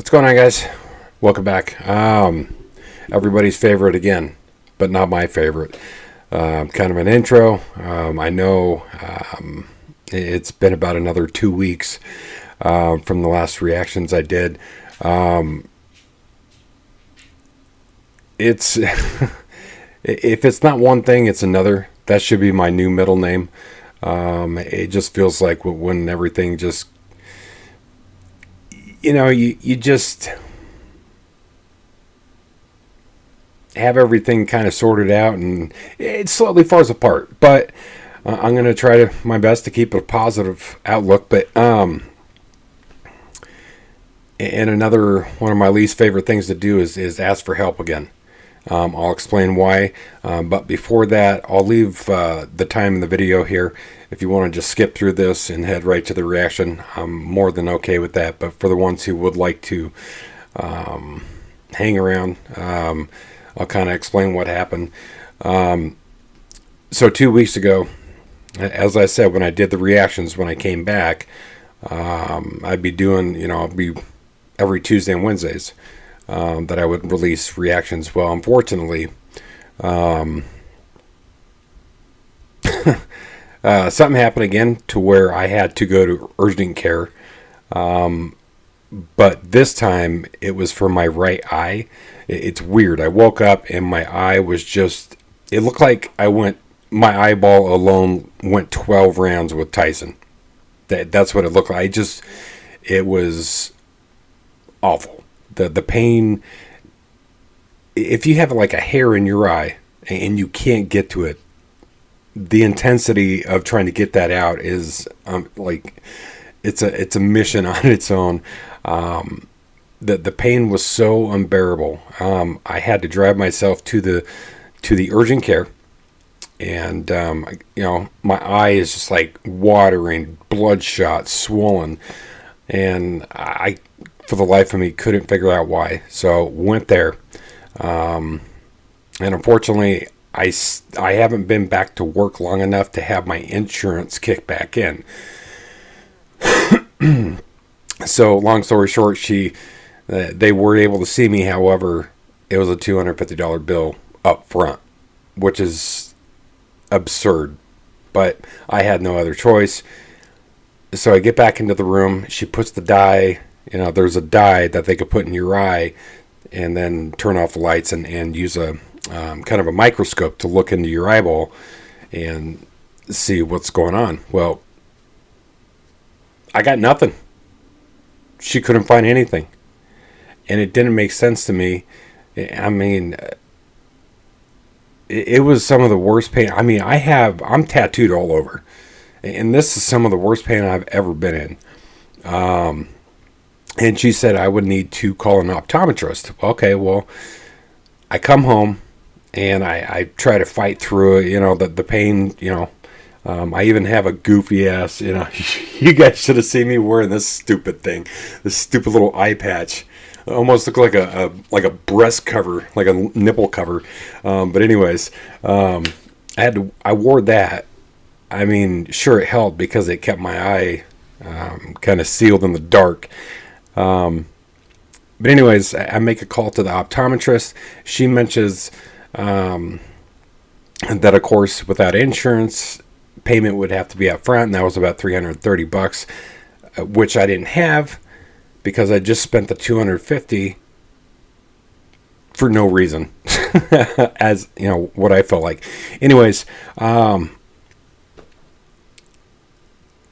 What's going on, guys? Welcome back. Everybody's favorite again, but not my favorite. Kind of an intro. I know it's been about another 2 weeks from the last reactions I did. It's if it's not one thing, it's another. That should be my new middle name. It just feels like when everything just, you just have everything kind of sorted out and it slowly falls apart. But I'm going to try my best to keep a positive outlook. But and another one of my least favorite things to do is ask for help again. I'll explain why. But before that, I'll leave the time in the video here. If you want to just skip through this and head right to the reaction, I'm more than okay with that. But for the ones who would like to hang around, I'll kind of explain what happened. So 2 weeks ago, as I said, when I did the reactions, when I came back, I'd be doing, I'll be every Tuesday and Wednesdays. That I would release reactions. Well, unfortunately, something happened again to where I had to go to urgent care. But this time it was for my right eye. It's weird. I woke up and my eye was just, it looked like my eyeball alone went 12 rounds with Tyson. That's what it looked like. It was awful. The pain, if you have like a hair in your eye and you can't get to it, the intensity of trying to get that out is like it's a mission on its own. The pain was so unbearable. I had to drive myself to the urgent care, and my eye is just like watering, bloodshot, swollen, and I, for the life of me, couldn't figure out why. So went there, and unfortunately, I haven't been back to work long enough to have my insurance kick back in. So long story short, they were able to see me. However, it was a $250 bill up front, which is absurd. But I had no other choice. So I get back into the room. She puts the dye. There's a dye that they could put in your eye and then turn off the lights and use a kind of a microscope to look into your eyeball and see what's going on. Well, I got nothing. She couldn't find anything. And it didn't make sense to me. I mean, it was some of the worst pain. I mean, I'm tattooed all over. And this is some of the worst pain I've ever been in. And she said I would need to call an optometrist. Okay, well, I come home and I try to fight through it, the pain, I even have a goofy ass, you guys should have seen me wearing this stupid thing, this stupid little eye patch. It almost looked like a breast cover, like a nipple cover. But anyways, I wore that. I mean, sure, it helped because it kept my eye kind of sealed in the dark. But anyways, I make a call to the optometrist. She mentions that, of course, without insurance, payment would have to be up front, and that was about $330, which I didn't have because I just spent the $250 for no reason, as what I felt like. Anyways,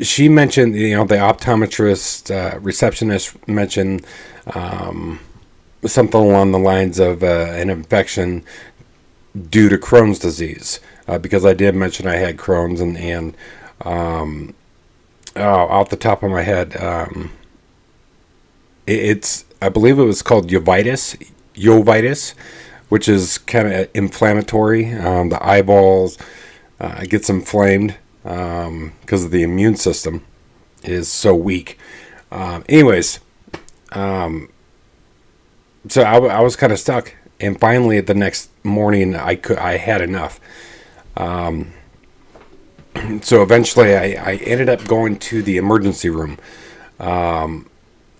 she mentioned, the optometrist receptionist mentioned something along the lines of an infection due to Crohn's disease, because I did mention I had Crohn's, and off the top of my head, I believe it was called uveitis, which is kind of inflammatory. The eyeballs gets inflamed because of the immune system is so weak. Anyways, so I was kind of stuck, and finally the next morning I had enough. So eventually I ended up going to the emergency room.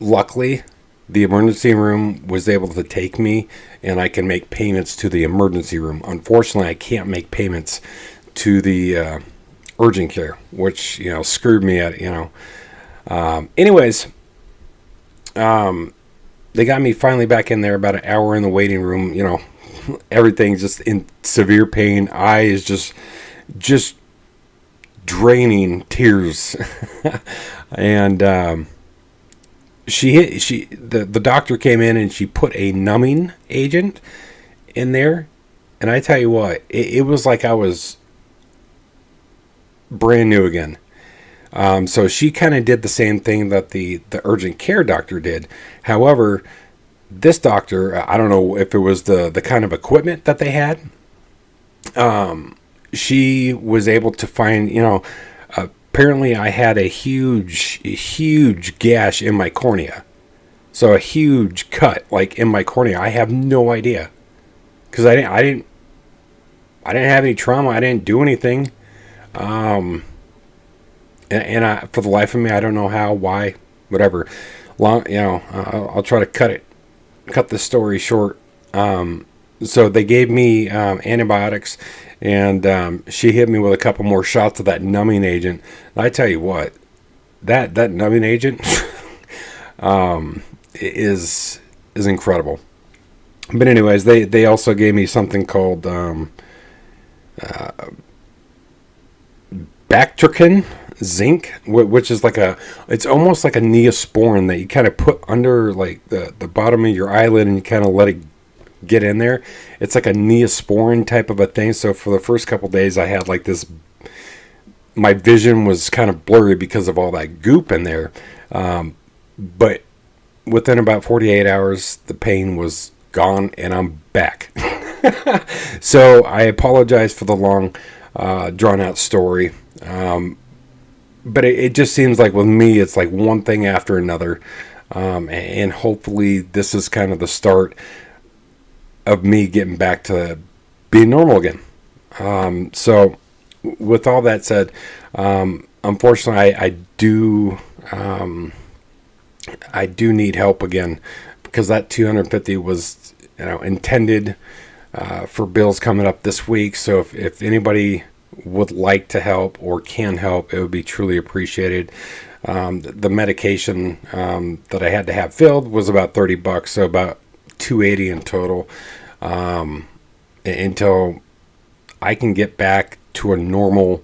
Luckily, The emergency room was able to take me, and I can make payments to the emergency room. Unfortunately, I can't make payments to the urgent care, which screwed me at. Anyways, they got me finally back in there. About an hour in the waiting room. Everything's just in severe pain. Eye is just draining tears, and the doctor came in and she put a numbing agent in there, and I tell you what, it was like I was brand new again. So she kind of did the same thing that the urgent care doctor did. However, this doctor, I don't know if it was the kind of equipment that they had. She was able to find, apparently I had a huge gash in my cornea. So a huge cut, like in my cornea. I have no idea, because I didn't have any trauma. I didn't do anything. And for the life of me, I don't know how, why, whatever. I'll try to cut the story short. So they gave me antibiotics, and she hit me with a couple more shots of that numbing agent. And I tell you what, that numbing agent is incredible. But anyways, they also gave me something called Bactrican zinc, which is it's almost like a Neosporin that you kind of put under like the bottom of your eyelid, and you kind of let it get in there. It's like a Neosporin type of a thing. So for the first couple days, I had like this. My vision was kind of blurry because of all that goop in there. But within about 48 hours, the pain was gone, and I'm back. So I apologize for the long, drawn out story. But it just seems like with me, it's like one thing after another. And hopefully this is kind of the start of me getting back to being normal again. So with all that said, unfortunately, I do need help again, because that 250 was intended for bills coming up this week. So if anybody would like to help or can help, it would be truly appreciated. The medication that I had to have filled was about $30, so about $280 in total, until I can get back to a normal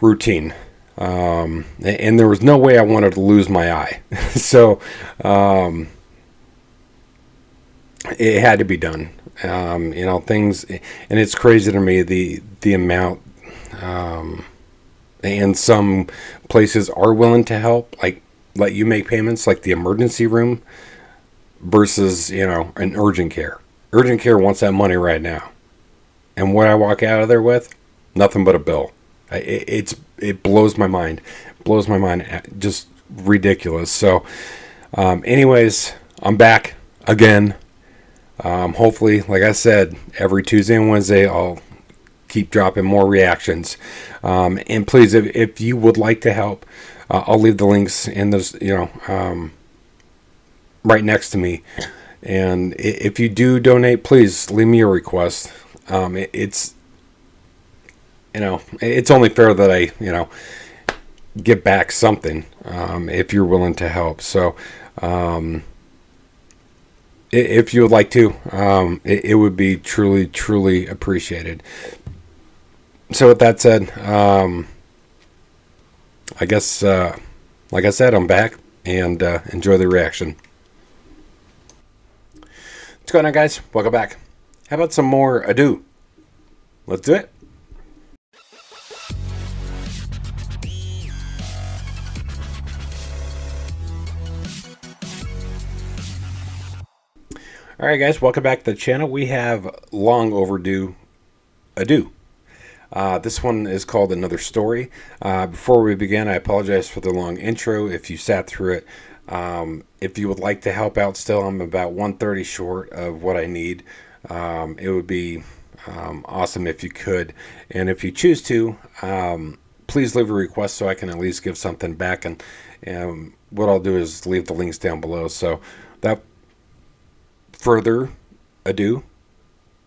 routine. And there was no way I wanted to lose my eye. So it had to be done. Things, and it's crazy to me the amount, and some places are willing to help, like let you make payments, like the emergency room versus an urgent care. Urgent care wants that money right now, and what I walk out of there with, nothing but a bill. It blows my mind, just ridiculous. So, anyways, I'm back again. Hopefully, like I said, every Tuesday and Wednesday, I'll keep dropping more reactions. And please, if you would like to help, I'll leave the links in those, right next to me. And if you do donate, please leave me a request. It's only fair that I, give back something, if you're willing to help. So, if you would like to, it would be truly appreciated. So with that said, I guess, like I said, I'm back, and enjoy the reaction. What's going on, guys? Welcome back. How about some more ado? Let's do it. All right, guys, welcome back to the channel. We have long overdue ado. This one is called Another Story. Before we begin, I apologize for the long intro if you sat through it. If you would like to help out still, I'm about 130 short of what I need. It would be awesome if you could. And if you choose to, please leave a request so I can at least give something back. And what I'll do is leave the links down below. So that further ado,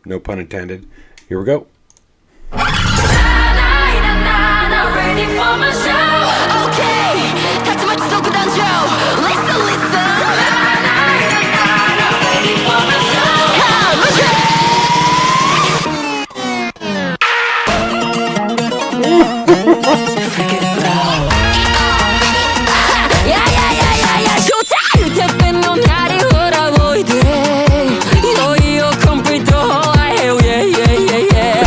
no pun intended, here we go. Ready for my show? Okay, 같이 맞춰 던져. Listen, listen. Ready for my show? Come on, freak it, bro. Yeah. 좋다. 대표는 날이 흘러보이더래. 너희요 컴퓨터 하해요. Yeah.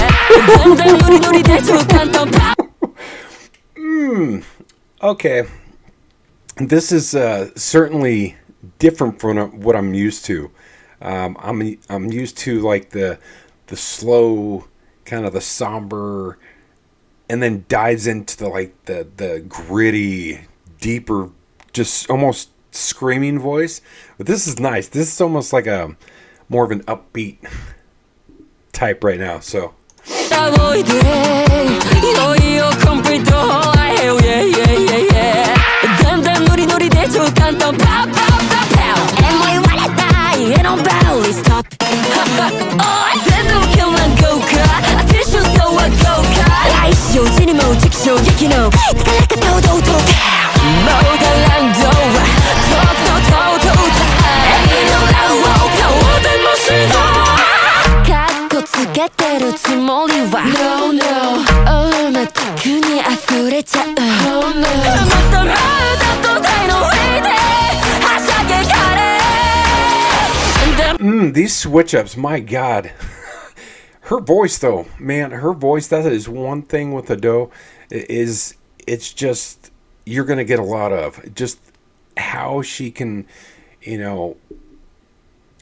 당당 우리 대충 던 Okay, this is certainly different from what I'm used to. I'm used to like the slow, kind of the somber, and then dives into the gritty, deeper, just almost screaming voice. But this is nice. This is almost like a more of an upbeat type right now. So. No, no. 얼마 특훈이溢れちゃう. Oh no. 어떤 말도 다 너희들 하샤게 가래. These switch ups, my God. Her voice, though, man, her voice, that is one thing with Ado, it's just, you're going to get a lot of. Just how she can,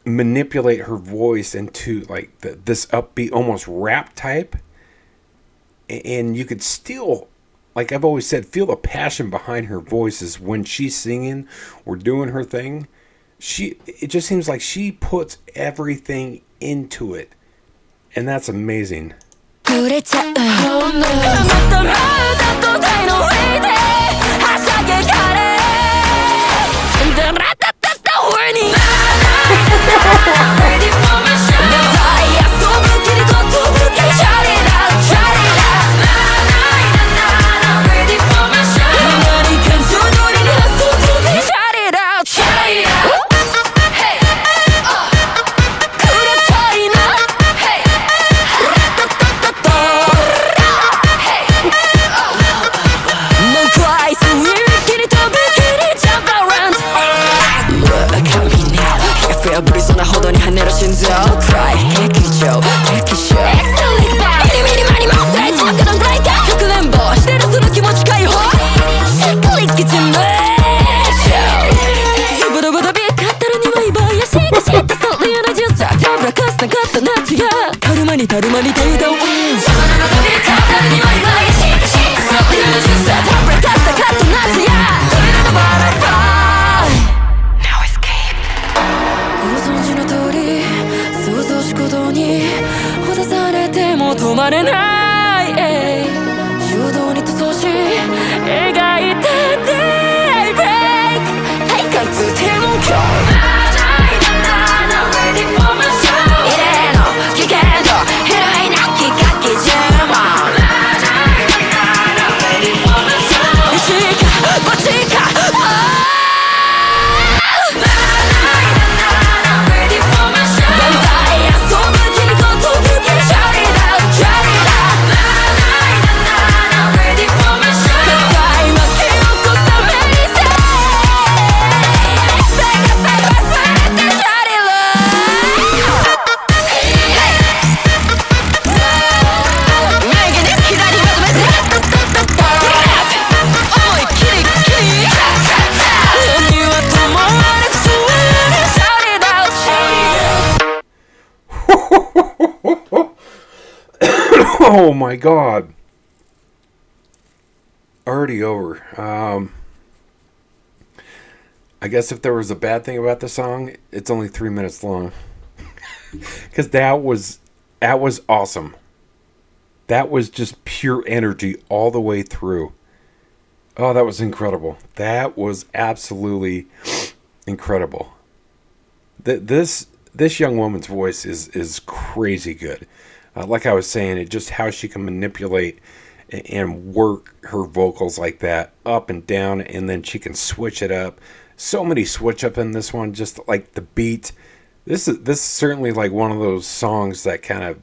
manipulate her voice into like this upbeat, almost rap type. And you could still, like I've always said, feel the passion behind her voices when she's singing or doing her thing. It just seems like she puts everything into it. And that's amazing. Oh my God. Already over. I guess if there was a bad thing about the song, it's only 3 minutes long. Because that was awesome. That was just pure energy all the way through. Oh, that was incredible. That was absolutely incredible. This young woman's voice is crazy good. Like I was saying, it just how she can manipulate and work her vocals like that up and down, and then she can switch it up. So many switch up in this one, just like the beat. This is certainly like one of those songs that kind of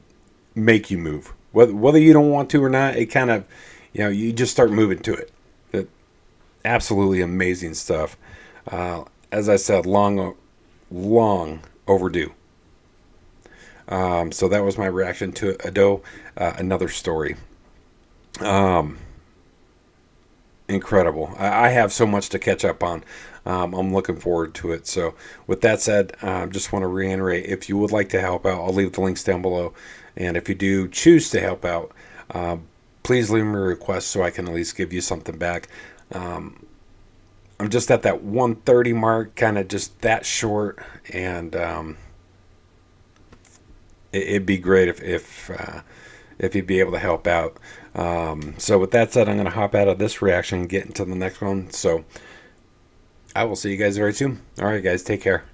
make you move, whether you don't want to or not. It kind of, you just start moving to it. It absolutely amazing stuff. As I said, long overdue. So that was my reaction to Ado. Another story. Incredible. I have so much to catch up on. I'm looking forward to it. So, with that said, just want to reiterate, if you would like to help out, I'll leave the links down below. And if you do choose to help out, please leave me a request so I can at least give you something back. I'm just at that 130 mark, kind of just that short, and it'd be great if you'd be able to help out. So with that said, I'm going to hop out of this reaction and get into the next one. So I will see you guys very soon. All right, guys, take care.